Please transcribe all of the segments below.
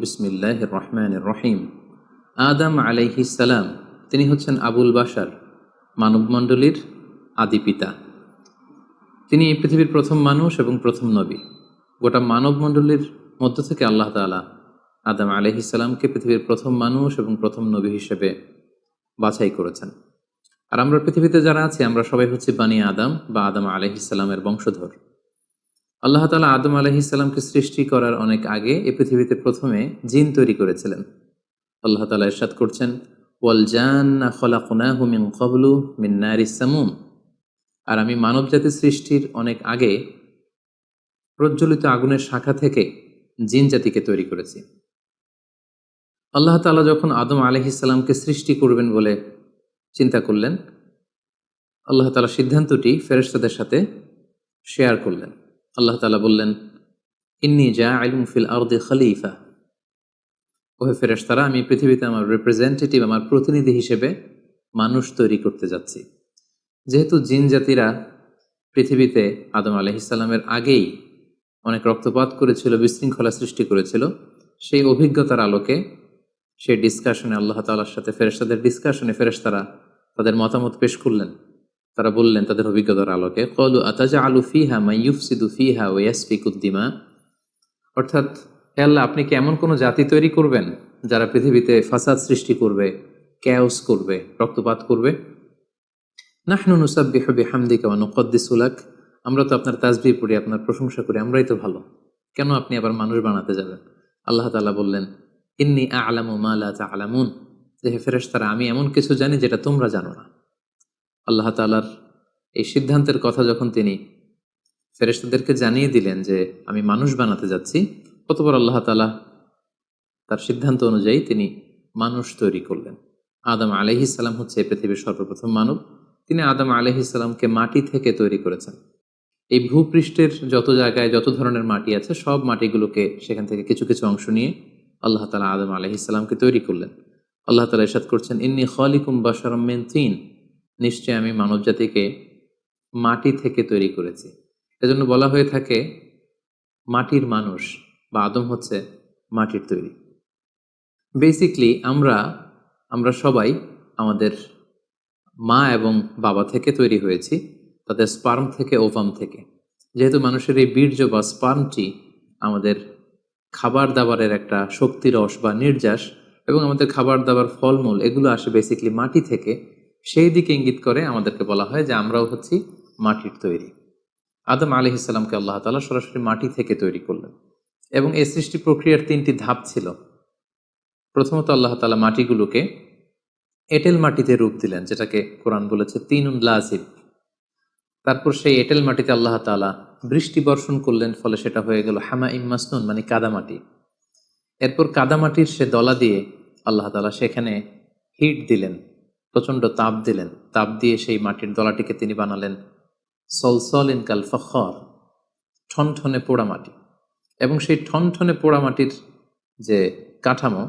বিসমিল্লাহির রহমানির রহিম। আদম আলাইহিস সালাম তিনি হচ্ছেন আবুল বাশার, মানবমণ্ডলীর আদি পিতা। তিনি পৃথিবীর প্রথম মানুষ এবং প্রথম নবী। গোটা মানবমণ্ডলীর মধ্য থেকে আল্লাহ তাআলা আদম আলাইহিস সালামকে পৃথিবীর প্রথম মানুষ এবং প্রথম নবী হিসেবে বাছাই করেছেন। আর আমরা পৃথিবীতে যারা আছি আমরা সবাই হচ্ছি বানি আদম বা আদম আলাইহিস সালামের বংশধর। আল্লাহ তাআলা আদম আলাইহিস সালামকে সৃষ্টি করার অনেক আগে এই পৃথিবীতে প্রথমে জিন তৈরি করেছিলেন। আল্লাহ তাআলা ইরশাদ করছেন, ওয়াল জান্না খলাকনাহু মিন ক্বাবলু মিন নারিস সামুম। আর আমি মানবজাতি সৃষ্টির অনেক আগে প্রজ্বলিত আগুনের শাখা থেকে জিন জাতিকে তৈরি করেছি। আল্লাহ তাআলা যখন আদম আলাইহিস সালামকে সৃষ্টি করবেন বলে চিন্তা করলেন, আল্লাহ তাআলা সিদ্ধান্তটি ফেরেশতাদের সাথে শেয়ার করলেন। আল্লাহ তাআলা বললেন, ইন্নী জাইলুন ফিল আরদি খলিফা। ওহে ফেরেশতারা, আমি পৃথিবীতে আমার রিপ্রেজেন্টেটিভ, আমার প্রতিনিধি হিসেবে মানুষ তৈরি করতে যাচ্ছি। যেহেতু জিন জাতিরা পৃথিবীতে আদম আলাইহিস সালামের আগেই অনেক রক্তপাত করেছিল, বিশৃঙ্খলা সৃষ্টি করেছিল, সেই অভিজ্ঞতার আলোকে সেই ডিসকাশনে আল্লাহ তাআলার সাথে ফেরেশতাদের ডিসকাশনে ফেরেশতারা তাদের মতামত পেশ করলেন। তারা বললেন তাদের অভিজ্ঞতার আলোকে, ক্বালু আতাজআলু ফিহা মান ইউফসিদু ফিহা ওয়া ইয়াসফিকুদ দিমা। অর্থাৎ, হে আল্লাহ, আপনি কি এমন কোনো জাতি তৈরি করবেন যারা পৃথিবীতে ফাসাদ সৃষ্টি করবে, ক্যাওস করবে, রক্তপাত করবে? নাহনু নুসাব্বিহু বিহামদিকা ওয়া নুকদ্দিসু লাক। আমরা তো আপনার তাসবিহ পড়ি, আপনার প্রশংসা করি, আমরাই তো ভালো, কেন আপনি আবার মানুষ বানাতে যাবেন? আল্লাহ তাআলা বললেন, ইন্নী আ'লামু মা লা তা'লামুন। যে হে ফেরেশতারা, আমি এমন কিছু জানি যেটা তোমরা জানো না। আল্লাহ তাআলার এই সিদ্ধান্তের কথা যখন তিনি ফেরেশতাদেরকে জানিয়ে দিলেন যে আমি মানুষ বানাতে যাচ্ছি, অতঃপর আল্লাহ তাআলা তার সিদ্ধান্ত অনুযায়ী তিনি মানুষ তৈরি করলেন। আদম আলাইহিস সালাম হচ্ছে পৃথিবীর সর্বপ্রথম মানব। তিনি আদম আলাইহিস সালামকে মাটি থেকে তৈরি করেছেন। এই ভূপৃষ্ঠের যত জায়গায় যত ধরনের মাটি আছে, সব মাটিগুলোকে সেখান থেকে কিছু কিছু অংশ নিয়ে আল্লাহ তাআলা আদম আলাইহিস সালামকে তৈরি করলেন। আল্লাহ তাআলা ইরশাদ করছেন, ইন্নী খালিকুম বাশারাম মিন তিন। নিশ্চয় আমি মানব জাতিকে মাটি থেকে তৈরি করেছি। এজন্য বলা হয়ে থাকে মাটির মানুষ, বা আদম হচ্ছে মাটির তৈরি। বেসিকলি আমরা সবাই আমাদের মা এবং বাবা থেকে তৈরি হয়েছি, তাদের স্পার্ম থেকে, ওভাম থেকে। যেহেতু মানুষের এই বীর্য বা স্পার্মটি আমাদের খাবার দাবারের একটা শক্তি রস বা নির্যাস, এবং আমাদের খাবার দাবার ফলমূল এগুলো আসে বেসিকলি মাটি থেকে, সেই দিকে ইঙ্গিত করে আমাদেরকে বলা হয় যে আমরাও হচ্ছি মাটির তৈরি। আদম আলাইহিস সালামকে আল্লাহ তাআলা সরাসরি মাটি থেকে তৈরি করলেন, এবং এই সৃষ্টি প্রক্রিয়ার 3টি ধাপ ছিল। প্রথমত আল্লাহ তাআলা মাটিগুলোকে এঁটেল মাটিতে রূপ দিলেন, যেটাকে কোরআন বলেছে তিনুন লাজিব। তারপর সেই এঁটেল মাটিতে আল্লাহ তাআলা বৃষ্টি বর্ষণ করলেন, ফলে সেটা হয়ে গেল হামাইম মাসনুন, মানে কাদামাটি। এরপর কাদামাটির সে দলা দিয়ে আল্লাহ তাআলা সেখানে হিট দিলেন, প্রচণ্ড তাপ দিলেন। তাপ দিয়ে সেই মাটির দলাটিকে তিনি বানালেন সলসলিন কাল ফখর, ঠনঠনে পোড়া মাটি। এবং সেই ঠনঠনে পোড়া মাটির যে কাঠামো,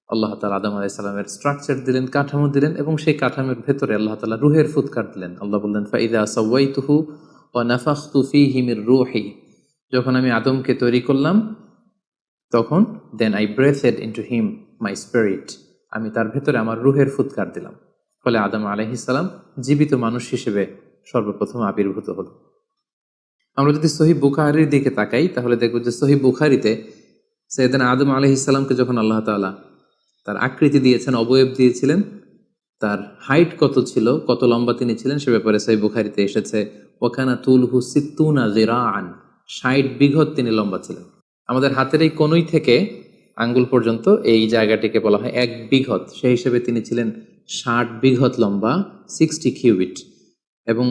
আল্লাহ তাআলা আদম আলাইহিস সালামের স্ট্রাকচার দিলেন, কাঠামো দিলেন, এবং সেই কাঠামোর ভেতরে আল্লাহ তাআলা রুহের ফুৎকার দিলেন। আল্লাহ বললেন, ফাইদা সাওয়াইতুহু ওয়া নাফাখতু ফীহি মির রূহি। যখন আমি আদমকে তৈরি করলাম, তখন then I breathed into him my spirit. আমি তার ভেতরে আমার রুহের ফুৎকার দিলাম। ফলে আদম আলাইহিস সালাম জীবিত মানুষ হিসেবে সর্বপ্রথম আবির্ভূত হল। আমরা যদি সহিহ বুখারীর দিকে তাকাই, তাহলে দেখব যে সহিহ বুখারীতে সাইয়েদনা আদম আলাইহিস সালামকে যখন আল্লাহ তাআলা তার আকৃতি দিয়েছেন, অবয়ব দিয়েছিলেন, তার হাইট কত ছিল, কত লম্বা তিনি ছিলেন, সে ব্যাপারে সহিহ বুখারীতে এসেছে, ওয়াকানা তুলহু সিত্তুনা যিরাআন। 60 বিঘত তিনি লম্বা ছিলেন। আমাদের হাতের এই কনুই থেকে আঙ্গুল পর্যন্ত এই জায়গাটিকে বলা হয় 1 বিঘত। সেই হিসেবে তিনি ছিলেন 60 বিঘত লম্বা, 60 কিউবিট। এবং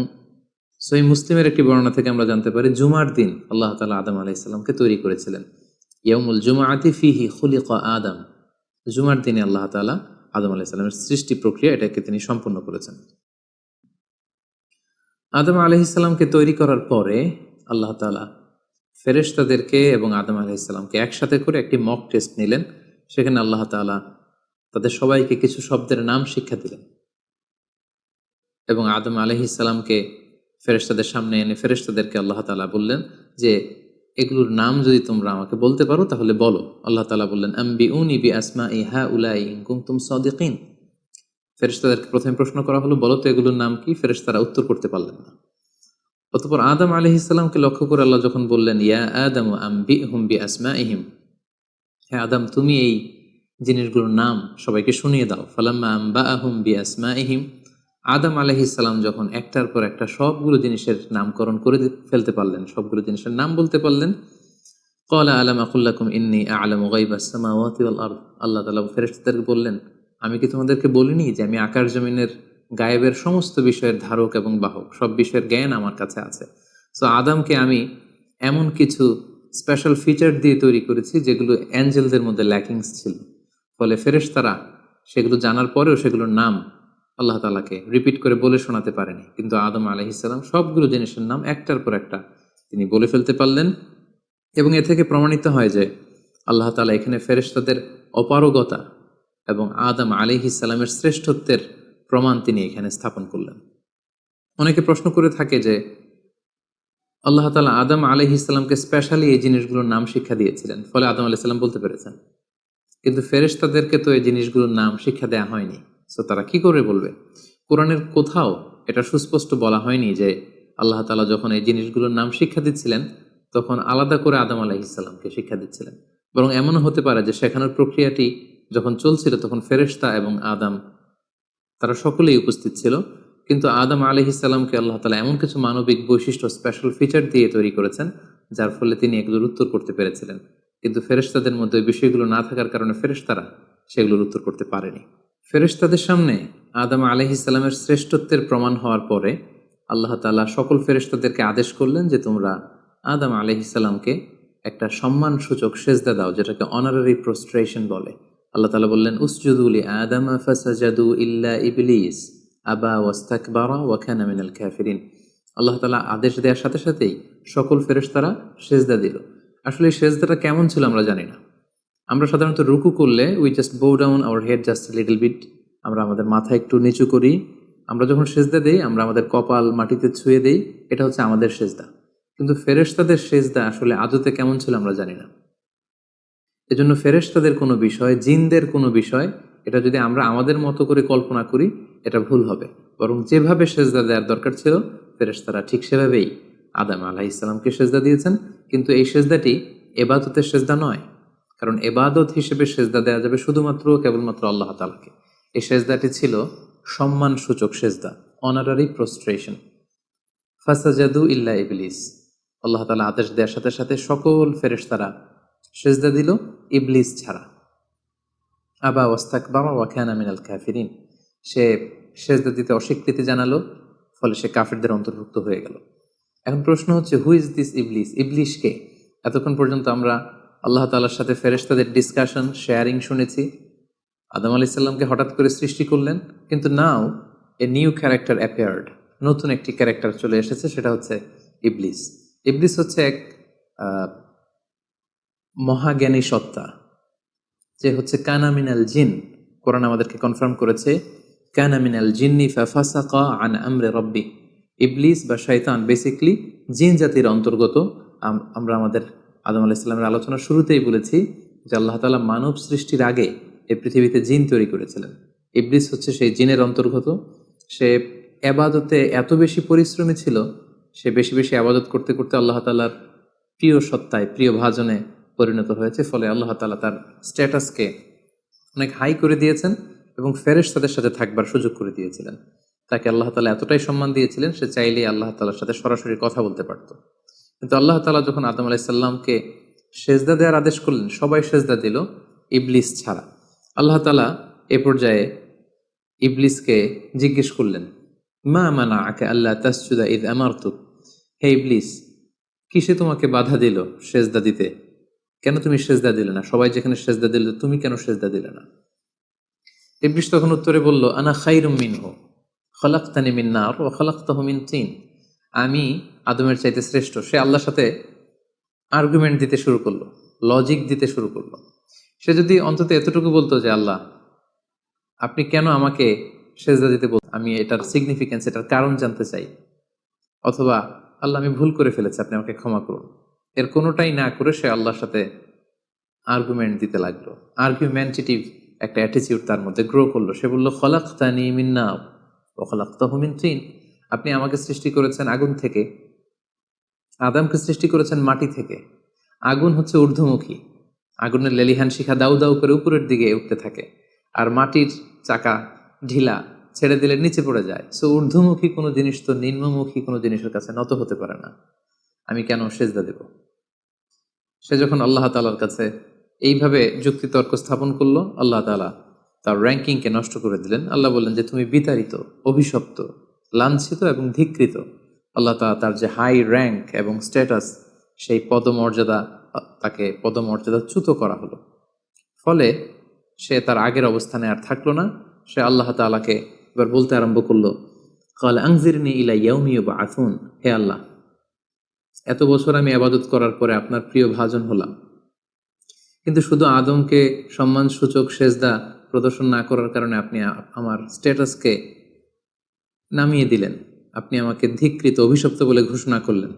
সহিহ মুসলিমের একটি বর্ণনা থেকে আমরা জানতে পারি, জুমার দিন আল্লাহ তাআলা আদম আলাইহিস সালামকে তৈরি করেছিলেন। ইয়াউমুল জুমআতি ফীহি খুলিকা আদম। জুমার দিনে আল্লাহ তাআলা আদম আলাইহিস সালামের সৃষ্টি প্রক্রিয়া এটাকে তিনি সম্পন্ন করেছেন। আদম আলাইহিস সালামকে তৈরি করার পরে আল্লাহ তাআলা ফেরেশতাদেরকে এবং আদম আলাইহিস সালামকে একসাথে করে একটি মক টেস্ট নিলেন। সেখানে আল্লাহ তাআলা তাদের সবাইকে কিছু শব্দের নাম শিক্ষা দিলেন, এবং আদম আলাইহিস সালামকে ফেরেশতাদের সামনে এনে ফেরেশতাদেরকে আল্লাহ তাআলা বললেন যে এগুলোর নাম যদি তোমরা আমাকে বলতে পারো তাহলে বলো। আল্লাহ তাআলা বললেন, আম্বিউনি বিআসমাই হাউলাই ইন কুনতুম সাদিকিন। ফেরেশতাদেরকে প্রথমে প্রশ্ন করা হলো, বলো তো এগুলোর নাম কি? ফেরেশতারা উত্তর করতে পারলেন না। অতঃপর আদম আলাইহিস সালামকে লক্ষ্য করে আল্লাহ যখন বললেন, ইয়া আদম আম্বিহুম বিআসমাইহিম, হে আদম তুমি এই জিনিসগুলোর নাম সবাইকে শুনিয়ে দাও। ফালাম্মা আম্বাআহুম বিআসমাইহিম, আদম আলাইহিস সালাম যখন একটার পর একটা সবগুলো জিনিসের নামকরণ করে ফেলতে পারলেন, সবগুলো জিনিসের নাম বলতে পারলেন, ক্বালা আলাম আকুল লাকুম ইন্নী আ'লামু গায়বাস সামাওয়াতি ওয়াল আরদ, আল্লাহ তাআলা ফেরেশতাদেরকে বললেন, আমি কি তোমাদেরকে বলিনি যে আমি আকাশ জমিনের গায়েবের সমস্ত বিষয়ের ধারক এবং বাহক, সব বিষয়ের জ্ঞান আমার কাছে আছে। সো আদমকে আমি এমন কিছু স্পেশাল ফিচার দিয়ে তৈরি করেছি যেগুলো অ্যাঞ্জেলদের মধ্যে ল্যাকিংস ছিল। ফলে ফেরেশতারা সেগুলো জানার পরেও সেগুলোর নাম আল্লাহ তাআলাকে রিপিট করে বলে শোনাতে পারেনি, কিন্তু আদম আলাইহিস সালাম সবগুলো জিনিসের নাম একটার পর একটা তিনি বলে ফেলতে পারলেন। এবং এ থেকে প্রমাণিত হয় যে আল্লাহ তাআলা এখানে ফেরেশতাদের অপারগতা এবং আদম আলাইহিস সালামের শ্রেষ্ঠত্বের প্রমাণ তিনি এখানে স্থাপন করলেন। অনেকে প্রশ্ন করে থাকে যে আল্লাহ তাআলা আদম আলাইহিস সালামকে স্পেশালি এই জিনিসগুলোর নাম শিক্ষা দিয়েছিলেন, ফলে আদম আলাইহিস সালাম বলতে পেরেছেন, কিন্তু ফেরেশতাদেরকে তো এই জিনিসগুলোর নাম শিক্ষা দেয়া হয়নি। সো তারা কি করে বলবে? কোরআনের কোথাও এটা সুস্পষ্ট বলা হয়নি যে আল্লাহ তাআলা যখন এই জিনিসগুলোর নাম শিক্ষা দিচ্ছিলেন তখন আলাদা করে আদম আলাইহিস সালামকে শিক্ষা দিচ্ছিলেন। বরং এমনও হতে পারে যে শেখানোর প্রক্রিয়াটি যখন চলছিল তখন ফেরেশতা এবং আদম তারা সকলেই উপস্থিত ছিল, কিন্তু আদম আলাইহিস সালামকে আল্লাহ তাআলা এমন কিছু মানবিক বৈশিষ্ট্য, স্পেশাল ফিচার দিয়ে তৈরি করেছেন যার ফলে তিনি এগুলোর উত্তর করতে পেরেছিলেন। কিন্তু ফেরেশতাদের মধ্যে ওই বিষয়গুলো না থাকার কারণে ফেরেশতারা সেগুলোর উত্তর করতে পারেনি। ফেরেশতাদের সামনে আদম আলাইহিস সালামের শ্রেষ্ঠত্বের প্রমাণ হওয়ার পরে আল্লাহ তাআলা সকল ফেরেশতাদেরকে আদেশ করলেন যে তোমরা আদম আলাইহিস সালামকে একটা সম্মানসূচক সেজদা দাও, যেটাকে অনারারি প্রোস্ট্রেশন বলে। আল্লাহ তাআলা বললেন, উসজুদু লি আদম ফাসাজাদু ইল্লা ইবলিস আবা ওয়াস্তাকবারা ওয়া কানা মিনাল কাফিরিন। আল্লাহ তাআলা আদেশ দেওয়ার সাথে সাথেই সকল ফেরেশতারা সেজদা দিল। আসলে এই সেজদাটা কেমন ছিল আমরা জানি না। আমরা সাধারণত রুকু করলে we just bow down our head just little bit, আমরা আমাদের মাথা একটু নিচু করি। আমরা যখন সেজদা দেই আমরা আমাদের কপাল মাটিতে ছুঁয়ে দেই, এটা হচ্ছে আমাদের সেজদা। কিন্তু ফেরেশতাদের সেজদা আসলে আদতে কেমন ছিল আমরা জানি না। এজন্য ফেরেশতাদের কোনো বিষয়, জিনদের কোনো বিষয়, এটা যদি আমরা আমাদের মতো করে কল্পনা করি এটা ভুল হবে। বরং যেভাবে সেজদা দেওয়ার দরকার ছিল ফেরেশতারা ঠিক সেভাবেই আদম আলাইহিস সালামকে সেজদা দিয়েছেন। কিন্তু এই সেজদাটি এবাদতের সেজদা নয়, কারণ এবাদত হিসেবে সেজদা দেওয়া যাবে শুধুমাত্র কেবলমাত্র আল্লাহ তাআলাকে। এই সেজদাটি ছিল সম্মানসূচক সেজদা, অনারারি প্রোস্ট্রেশন। ফাসাজাদু ইল্লা ইবলিস, আল্লাহ তাআলা আদেশ দেওয়ার সাথে সাথে সকল ফেরেশতারা সেজদা দিল, ইবলিস ছাড়া। আবা ওয়াস্তাকবারা ওয়া কানা মিনাল কাফিরিন, সে সেজদা দিতে অস্বীকৃতি জানালো, ফলে সে কাফেরদের অন্তর্ভুক্ত হয়ে গেল। এখন প্রশ্ন হচ্ছে, হু ইজ দিস ইবলিস? ইবলিস কে? এতক্ষণ পর্যন্ত আমরা আল্লাহ তাআলার সাথে ফেরেশতাদের ডিসকাশন, শেয়ারিং শুনেছি। আদম আলাইহিস সালামকে হঠাৎ করে সৃষ্টি করলেন, কিন্তু নাও এ নিউ ক্যারেক্টার অ্যাপিয়ার্ড, নতুন একটি ক্যারেক্টার চলে এসেছে, সেটা হচ্ছে ইবলিস। ইবলিস হচ্ছে এক মহাজ্ঞানী সত্তা, যে হচ্ছে কানা মিনাল জিন। কোরআন আমাদেরকে কনফার্ম করেছে, কানা মিনাল জিন্নি ফাফাসাকা আন আমরি রাব্বি। ইবলিস বা শয়তান বেসিক্যালি জিন জাতির অন্তর্গত। আমরা আমাদের আদম আলাইহিস সালামের আলোচনার শুরুতেই বলেছি যে আল্লাহ তাআলা মানব সৃষ্টির আগে এই পৃথিবীতে জিন তৈরি করেছিলেন। ইবলিস হচ্ছে সেই জিনের অন্তর্গত। সে এবাদতে এত বেশি পরিশ্রমী ছিল, সে বেশি বেশি আবাদত করতে করতে আল্লাহ তাআলার প্রিয় সত্তায়, প্রিয় ভাজনে পরিণত হয়েছে। ফলে আল্লাহ তাআলা তার স্ট্যাটাসকে অনেক হাই করে দিয়েছেন এবং ফেরেশতাদের সাথে থাকবার সুযোগ করে দিয়েছিলেন। তাকে আল্লাহ তাআলা এতটাই সম্মান দিয়েছিলেন, সে চাইলেই আল্লাহ তাআলার সাথে সরাসরি কথা বলতে পারত। কিন্তু আল্লাহ তাআলা যখন আদম আলাইহিস সালামকে সেজদা দেওয়ার আদেশ করলেন, সবাই সেজদা দিল, ইবলিস ছাড়া। আল্লাহ তাআলা এ পর্যায়ে ইবলিসকে জিজ্ঞেস করলেন, মা মানাআকা আল্লা তাসজুদা ইয আমারতুক, হে ইবলিস, কিসে তোমাকে বাধা দিল সেজদা দিতে? কেন তুমি সেজদা দিলে না? সবাই যেখানে সেজদা দিল, তুমি কেন সেজদা দিলে না? ইবলিস তখন উত্তরে বলল, আনা খায়রুম মিনহু খলাকতানি মিন নার ওয়া খলাকতাহু মিন তিন। আমি আদমের চাইতে শ্রেষ্ঠ। সে আল্লাহর সাথে আর্গুমেন্ট দিতে শুরু করলো, লজিক দিতে শুরু করলো। সে যদি অন্তত এতটুকু বলতো যে আল্লাহ আপনি কেন আমাকে সেজদা দিতে বল, আমি এটার সিগনিফিকেন্স, এটার কারণ জানতে চাই, অথবা আল্লাহ আমি ভুল করে ফেলেছি, আপনি আমাকে ক্ষমা করুন, এর কোনোটাই না করে সে আল্লাহর সাথে আর্গুমেন্ট দিতে লাগলো। আর্গুমেন্টেটিভ একটা অ্যাটিটিউড তার মধ্যে গ্রো করলো। সে বলল, খলাকতানি মিন নার ওয়া খলাকতাহু মিন তিন। আপনি আমাকে সৃষ্টি করেছেন আগুন থেকে, আদমকে সৃষ্টি করেছেন মাটি থেকে। আগুন হচ্ছে ঊর্ধ্বমুখী, আগুনের লেলিহান শিখা দাউ দাউ করে উপরের দিকে উঠতে থাকে, আর মাটির চাকা ঢিলা, ছেড়ে দিলে নিচে পড়ে যায়। সো ঊর্ধ্বমুখী কোনো জিনিস তো নিম্নমুখী কোনো জিনিসের কাছে নত হতে পারে না, আমি কেন সেজদা দেব? সে যখন আল্লাহ তাআলার কাছে এইভাবে যুক্তিতর্ক স্থাপন করলো, আল্লাহ তাআলা তার র্যাঙ্কিংকে নষ্ট করে দিলেন। আল্লাহ বললেন যে তুমি বিতাড়িত, অভিশপ্ত, লাঞ্ছিত এবং ধিক্কৃত। আল্লাহ তাআলা তার যে হাই র্যাঙ্ক এবং স্ট্যাটাস, সেই পদমর্যাদা, তাকে পদমর্যাদাচ্যুত করা হলো। ফলে সে তার আগের অবস্থানে আর থাকলো না। সে আল্লাহ তাআলাকে এবার বলতে আরম্ভ করলো, ক্বাল আনজিরনি ইলা ইয়াউমি ইউবআসুন। হে আল্লাহ, এত বছর আমি ইবাদত করার পরে আপনার প্রিয় ভাজন হলাম, কিন্তু শুধু আদমকে সম্মানসূচক সেজদা প্রদর্শন না করার কারণে আপনি আমার স্ট্যাটাসকে নামিয়ে দিলেন, আপনি আমাকে ধিক্কৃত, অভিশপ্ত বলে ঘোষণা করলেন।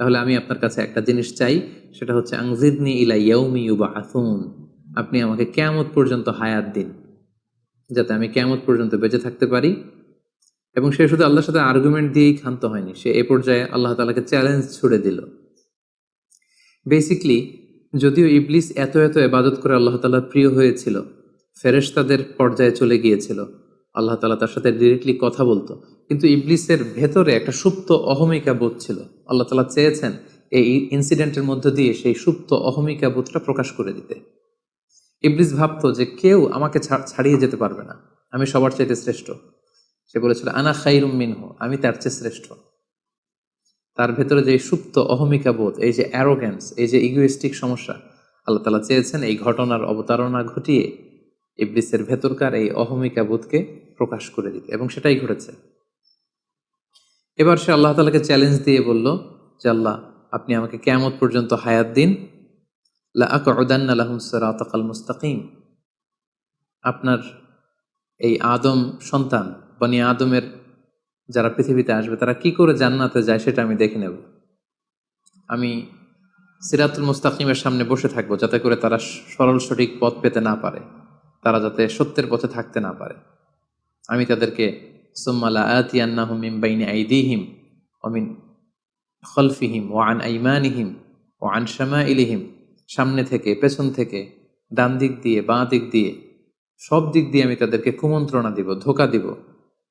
তাহলে আমি আপনার কাছে একটা জিনিস চাই, সেটা হচ্ছে আনজিরনি ইলা ইয়াউমি ইউবআসুন। আপনি আমাকে কিয়ামত পর্যন্ত হায়াত দিন, যাতে আমি কিয়ামত পর্যন্ত বেঁচে থাকতে পারি। এবং সে শুধু আল্লাহর সাথে আর্গুমেন্ট দিয়েই ক্ষান্ত হয়নি, সে এ পর্যায়ে আল্লাহ তাআলাকে চ্যালেঞ্জ ছুড়ে দিল। বেসিকলি, যদিও ইবলিস এত এত ইবাদত করে আল্লাহ তাআলার প্রিয় হয়েছিল, ফেরেশতাদের পর্যায়ে চলে গিয়েছিল, আল্লাহ তাআলা তার সাথে ডিরেক্টলি কথা বলতো, কিন্তু ইবলিসের ভেতরে একটা সুপ্ত অহমিকা বোধ ছিল। আল্লাহ তাআলা চেয়েছেন এই ইনসিডেন্টের মধ্য দিয়ে সেই সুপ্ত অহমিকা বোধটা প্রকাশ করে দিতে। ইবলিস ভাবতো যে কেউ আমাকে ছাড়িয়ে যেতে পারবে না, আমি সবার চাইতে শ্রেষ্ঠ। সে বলেছিল, আনা খাইরুম মিনহু, আমি তার চেয়ে শ্রেষ্ঠ। তার ভেতরে যে সুপ্ত অহমিকা বোধ, এই যে অ্যারোগ্যান্স, এই যে ইগোইস্টিক সমস্যা, আল্লাহ তাআলা চেয়েছেন এই ঘটনার অবতারণা ঘটিয়ে ইবলিসের ভেতরকার এই অহমিকা বোধকে প্রকাশ করে দিতে, এবং সেটাই ঘটেছে। এবার সে আল্লাহ তাআলাকে চ্যালেঞ্জ দিয়ে বলল যে, আল্লাহ, আপনি আমাকে কিয়ামত পর্যন্ত হায়াত দিন। লা আকউদান্না লাহুম সিরাতাকাল মুস্তাকিম। আপনার এই আদম সন্তান, বনি আদমের যারা পৃথিবীতে আসবে, তারা কি করে জান্নাতে যায় সেটা আমি দেখে নেব। আমি সিরাতুল মুস্তাকিমের সামনে বসে থাকবো, যাতে করে তারা সরল সঠিক পথ পেতে না পারে, তারা যাতে সত্যের পথে থাকতে না পারে। আমি তাদেরকে সুম্মা লাআতিয়ান্নাহুম মিন বাইনি আইদিহিম ওয়া মিন খালফিহিম ওয়া আন আইমানিহিম ওয়া আন শামাইলিহিম, সামনে থেকে, পেছন থেকে, ডান দিক দিয়ে, বাঁ দিক দিয়ে, সব দিক দিয়ে আমি তাদেরকে কুমন্ত্রণা দিব, ধোঁকা দিব,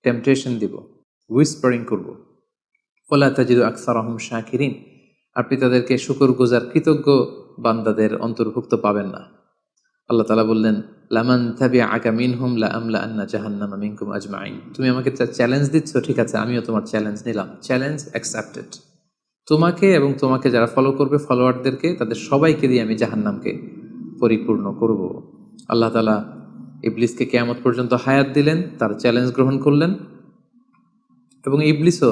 টেম্পটেশন দিব, হুইসপারিং করব। ওয়ালা তাজিদু আকসারাহুম শাকিরিন। আপনি তাদেরকে শুকরগুজার, কৃতজ্ঞ বান্দাদের অন্তর্ভুক্ত পাবেন না। আল্লাহ তাআলা বললেন, লামান তাবিআকা মিনহুম লাআমলাআন্না জাহান্নামা মিনকুম আজমাইন। তুমি আমাকে চ্যালেঞ্জ দিচ্ছ, ঠিক আছে, আমিও তোমার চ্যালেঞ্জ নিলাম, চ্যালেঞ্জ অ্যাকসেপ্টেড। তোমাকে এবং তোমাকে যারা ফলো করবে, ফলোয়ারদেরকে, তাদের সবাইকে দিয়ে আমি জাহান্নামকে পরিপূর্ণ করব। আল্লাহ তাআলা ইবলিসকে কিয়ামত পর্যন্ত হায়াত দিলেন, তার চ্যালেঞ্জ গ্রহণ করলেন, এবং ইবলিসও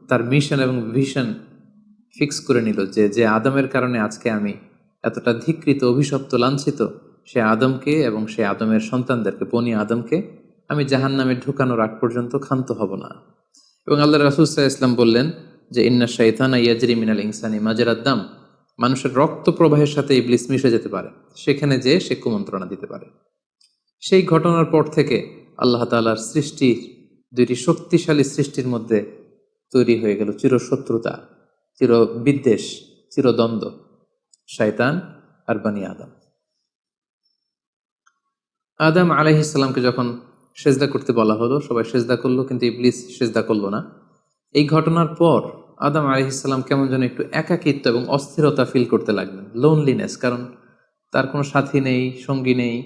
তার মিশন এবং ভিশন ফিক্স করে নিল যে যে আদমের কারণে আজকে আমি এতটা ধিক্কৃত, অভিশপ্ত, লাঞ্ছিত, সে আদমকে এবং সে আদমের সন্তানদেরকে, বনি আদমকে আমি জাহান্নামে ঢুকানোর আগ পর্যন্ত ক্ষান্ত হব না। এবং আল্লাহ রাসূল সাল্লাল্লাহু আলাইহি ওয়াসাল্লাম বললেন যে, ইন্না শাইতানা ইয়াজরি মিনাল ইনসানি মাজরাদ দাম। মানুষের রক্ত প্রবাহের সাথে ইবলিস মিশে যেতে পারে, সেখানে যেয়ে সে কুমন্ত্রণা দিতে পারে। সেই ঘটনার পর থেকে আল্লাহ তাআলার সৃষ্টির, দুইটি শক্তিশালী সৃষ্টির মধ্যে তৈরি হয়ে গেল চিরশত্রুতা, চিরবিদ্বেষ, চিরদ্বন্দ্ব, শয়তান আর বনি আদম। আদম আলাইহিস সালামকে যখন সেজদা করতে বলা হলো, সবাই সেজদা করলো, কিন্তু ইবলিস সেজদা করলো না। এই ঘটনার পর আদম আলাইহিস সালাম কেমন যেন একটু একাকিত্ব এবং অস্থিরতা ফিল করতে লাগলেন, লোনলিনেস। কারণ তার কোনো সাথী নেই, সঙ্গী নেই,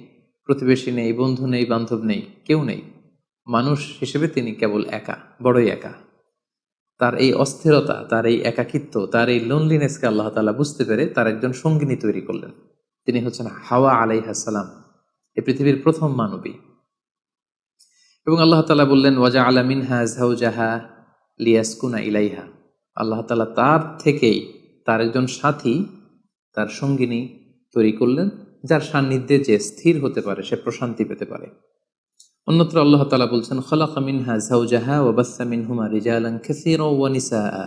প্রতিবেশী নেই, বন্ধু নেই, বান্ধব নেই, কেউ নেই। মানুষ হিসেবে তিনি কেবল একা, বড়ই একা। তার এই অস্থিরতা, তার এই একাকিত্ব, তার এই লোনলিনেসকে আল্লাহ তাআলা বুঝতে পেরে তার একজন সঙ্গিনী তৈরি করলেন। তিনি হচ্ছেন হাওয়া আলাইহিস সালাম, এই পৃথিবীর প্রথম মানবী। এবং আল্লাহ তাআলা বললেন, ওয়াজআলা মিনহা যাওজাহা লিয়াসকুনা ইলাইহা। আল্লাহ তাআলা তার থেকেই তার একজন সাথী, তার সঙ্গিনী তৈরি করলেন, যার সান্নিধ্যে যে স্থির হতে পারে, সে প্রশান্তি পেতে পারে। অন্যত্র আল্লাহ তাআলা বলছেন, খালাকা মিনহা যাওজাহা ওয়া বাসসা মিনহুমা রিজালান কাসীরাও ওয়া নিসাআ।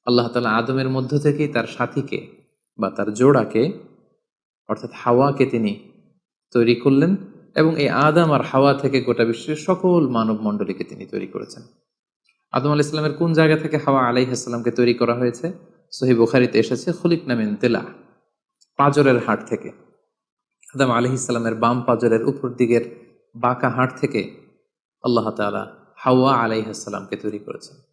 আল্লাহ তাআলা আদমের মধ্য থেকেই তার সাথীকে বা তার জোড়াকে অর্থাৎ হাওয়াকে তিনি তৈরি করলেন এবং এই আদম আর হাওয়া থেকে গোটা বিশ্বের সকল মানব মণ্ডলীকে তিনি তৈরি করেছেন। আদম আলাইহিস সালামের কোন জায়গা থেকে হাওয়া আলাইহিস সালামকে তৈরি করা হয়েছে? সহিহ বুখারীতে এসেছে খুলিকনা মিন তিলা, পাঁজরের হাড় থেকে। আদম আলাইহিস সালামের বাম পাঁজরের উপর দিকের বাঁকা হাড় থেকে আল্লাহ তাআলা হাওয়া আলাইহিস সালামকে তৈরি করেছেন।